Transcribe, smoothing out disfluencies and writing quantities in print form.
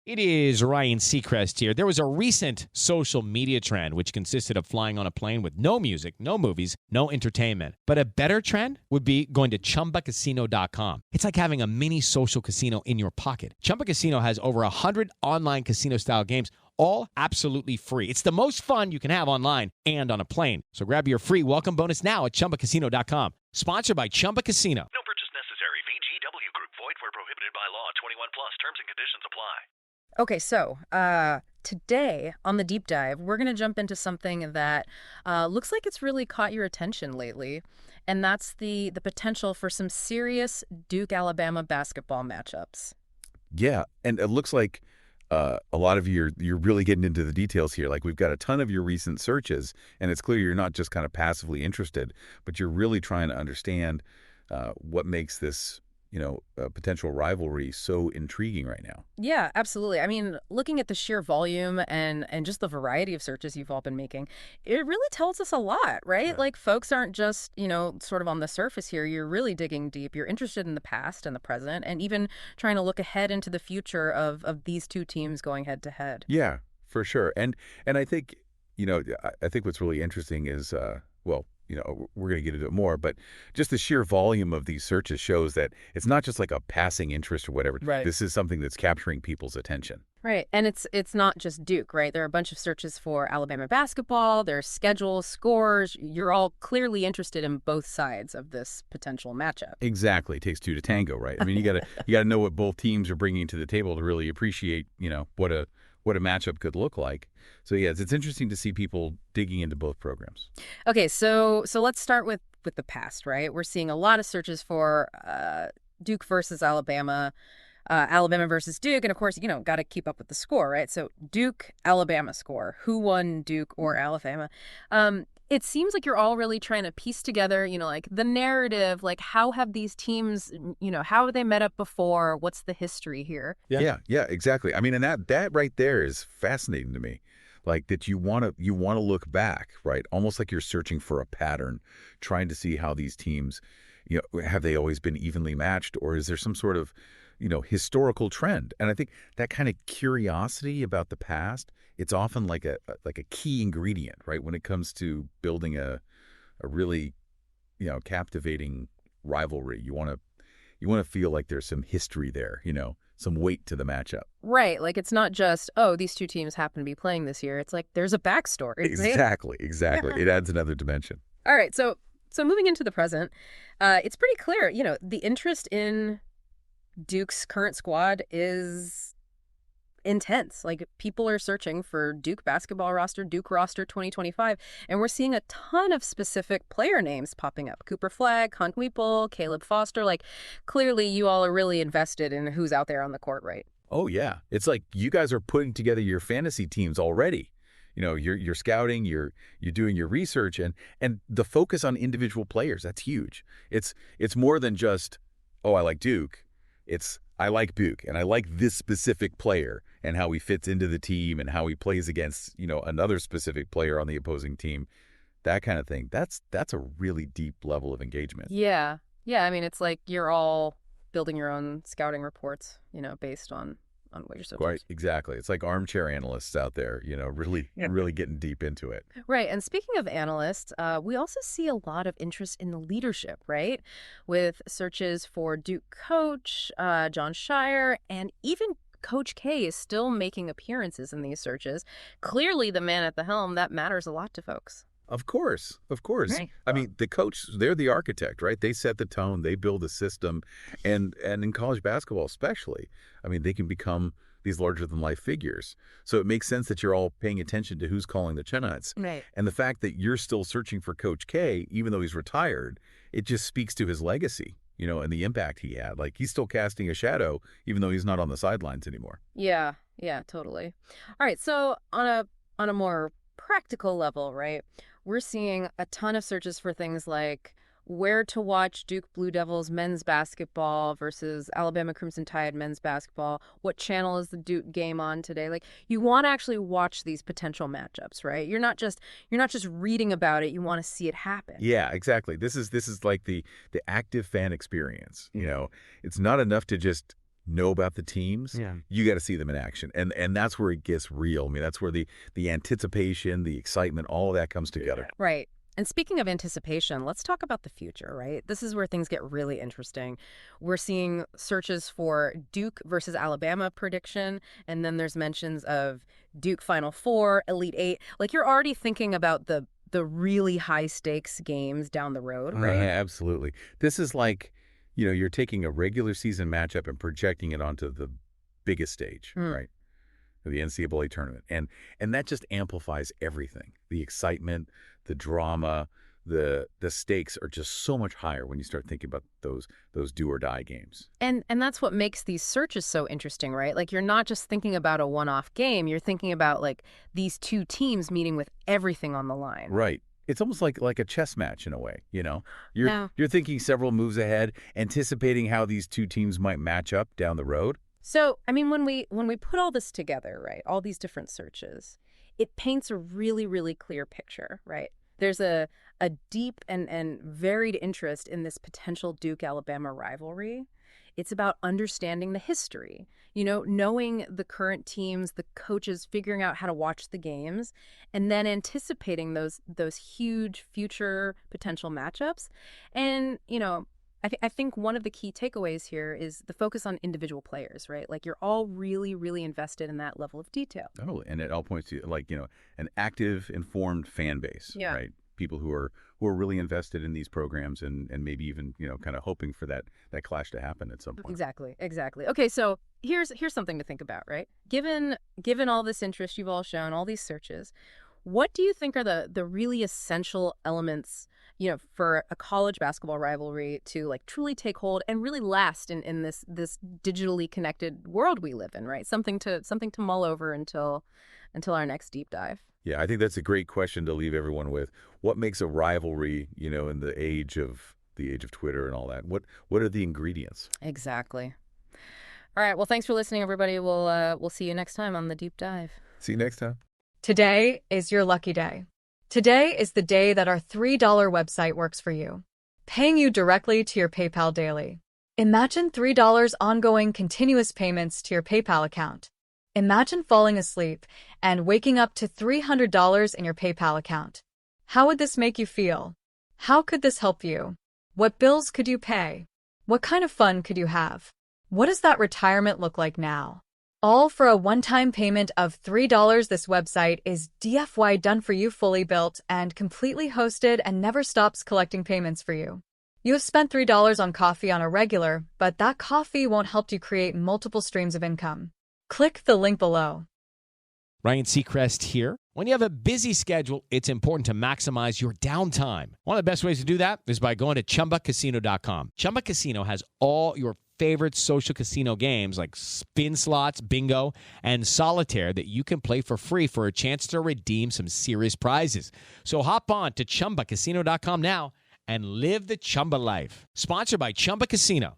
It is Ryan Seacrest here. There was a recent social media trend which consisted of flying on a plane with no music, no movies, no entertainment. But a better trend would be going to ChumbaCasino.com. It's like having a mini social casino in your pocket. Chumba Casino has over 100 online casino-style games, all absolutely free. It's the most fun you can have online and on a plane. So grab your free welcome bonus now at ChumbaCasino.com. Sponsored by Chumba Casino. No purchase necessary. VGW Group. Void where prohibited by law. 21 plus. Terms and conditions apply. Okay, so today on the deep dive, we're going to jump into something that looks like it's really caught your attention lately, and that's the potential for some serious Duke-Alabama basketball matchups. Yeah, and it looks like a lot of you're really getting into the details here. Like, we've got a ton of your recent searches, and it's clear you're not just kind of passively interested, but you're really trying to understand what makes this a potential rivalry so intriguing right now. Yeah, absolutely. I mean, looking at the sheer volume and just the variety of searches you've all been making, it really tells us a lot, right? Yeah. Like, folks aren't just, sort of on the surface here. You're really digging deep. You're interested in the past and the present, and even trying to look ahead into the future of these two teams going head to head. Yeah, for sure. And I think, I think what's really interesting is, we're going to get into it more, but just the sheer volume of these searches shows that it's not just like a passing interest or whatever. Right. This is something that's capturing people's attention. Right. And it's not just Duke, right? There are a bunch of searches for Alabama basketball, there's schedules, scores. You're all clearly interested in both sides of this potential matchup. Exactly. It takes two to tango, right? I mean, you gotta know what both teams are bringing to the table to really appreciate, what a matchup could look like. So yeah, it's interesting to see people digging into both programs. Okay, so let's start with the past, right? We're seeing a lot of searches for Duke versus Alabama, Alabama versus Duke, and of course, got to keep up with the score, right? So Duke, Alabama score. Who won, Duke or Alabama? It seems like you're all really trying to piece together, like the narrative, like how have these teams, how have they met up before? What's the history here? Yeah, exactly. I mean, and that right there is fascinating to me. Like, that you want to look back, right? Almost like you're searching for a pattern, trying to see how these teams, have they always been evenly matched, or is there some sort of, historical trend? And I think that kind of curiosity about the past, it's often like a key ingredient, right? When it comes to building a really, captivating rivalry, you want to feel like there's some history there, some weight to the matchup. Right. Like, it's not just, oh, these two teams happen to be playing this year. It's like there's a backstory. Exactly. It adds another dimension. All right. So moving into the present, it's pretty clear, the interest in Duke's current squad is intense. Like, people are searching for Duke basketball roster, Duke roster 2025, and we're seeing a ton of specific player names popping up. Cooper Flagg, Hunt Weeple, Caleb Foster. Like, clearly you all are really invested in who's out there on the court, right? Oh, yeah. It's like you guys are putting together your fantasy teams already. You're scouting, you're doing your research, and the focus on individual players, that's huge. It's more than just, oh, I like Duke. It's, I like Duke, and I like this specific player and how he fits into the team and how he plays against, another specific player on the opposing team, that kind of thing. That's a really deep level of engagement. Yeah. I mean, it's like you're all building your own scouting reports, based on what you're searching. Right, exactly. It's like armchair analysts out there, really getting deep into it. Right. And speaking of analysts, we also see a lot of interest in the leadership, right? With searches for Duke coach, John Shire, and even Coach K is still making appearances in these searches. Clearly, the man at the helm, that matters a lot to folks. Of course. Right. I mean, the coach, they're the architect, right? They set the tone, they build a system, and in college basketball especially, I mean, they can become these larger-than-life figures. So it makes sense that you're all paying attention to who's calling the shots. Right. And the fact that you're still searching for Coach K, even though he's retired, it just speaks to his legacy, and the impact he had. Like, he's still casting a shadow, even though he's not on the sidelines anymore. Yeah, totally. All right, so on a more practical level, right, we're seeing a ton of searches for things like where to watch Duke Blue Devils men's basketball versus Alabama Crimson Tide men's basketball. What channel is the Duke game on today? Like, you want to actually watch these potential matchups, right? You're not just reading about it. You want to see it happen. Yeah, exactly. This is like the active fan experience. It's not enough to just know about the teams, you got to see them in action. And that's where it gets real. I mean, that's where the anticipation, the excitement, all of that comes together. Right. And speaking of anticipation, let's talk about the future, right? This is where things get really interesting. We're seeing searches for Duke versus Alabama prediction, and then there's mentions of Duke Final Four, Elite Eight. Like, you're already thinking about the really high stakes games down the road, right? Absolutely. This is like, you're taking a regular season matchup and projecting it onto the biggest stage, right? The NCAA tournament. And that just amplifies everything. The excitement, the drama, the stakes are just so much higher when you start thinking about those do or die games. And that's what makes these searches so interesting, right? Like, you're not just thinking about a one-off game, you're thinking about like these two teams meeting with everything on the line. Right. It's almost like a chess match in a way, You're thinking several moves ahead, anticipating how these two teams might match up down the road. So, I mean, when we put all this together, right, all these different searches, it paints a really, really clear picture, right? There's a deep and varied interest in this potential Duke-Alabama rivalry. It's about understanding the history, knowing the current teams, the coaches, figuring out how to watch the games, and then anticipating those huge future potential matchups. And, I think one of the key takeaways here is the focus on individual players, right? Like, you're all really, really invested in that level of detail. Totally. And it all points to, an active, informed fan base, right? People who are really invested in these programs and maybe even, kind of hoping for that clash to happen at some point. Exactly. Okay, so here's something to think about, right? Given all this interest you've all shown, all these searches, what do you think are the really essential elements, for a college basketball rivalry to like truly take hold and really last in this digitally connected world we live in, right? Something to mull over until our next deep dive. Yeah, I think that's a great question to leave everyone with. What makes a rivalry, in the age of Twitter and all that? What are the ingredients? Exactly. All right. Well, thanks for listening, everybody. We'll see you next time on the deep dive. See you next time. Today is your lucky day. Today is the day that our $3 website works for you, paying you directly to your PayPal daily. Imagine $3 ongoing continuous payments to your PayPal account. Imagine falling asleep and waking up to $300 in your PayPal account. How would this make you feel? How could this help you? What bills could you pay? What kind of fun could you have? What does that retirement look like now? All for a one-time payment of $3. This website is DFY done for you, fully built and completely hosted, and never stops collecting payments for you. You have spent $3 on coffee on a regular, but that coffee won't help you create multiple streams of income. Click the link below. Ryan Seacrest here. When you have a busy schedule, it's important to maximize your downtime. One of the best ways to do that is by going to ChumbaCasino.com. Chumba Casino has all your favorite social casino games like spin slots, bingo, and solitaire that you can play for free for a chance to redeem some serious prizes. So hop on to ChumbaCasino.com now and live the Chumba life. Sponsored by Chumba Casino.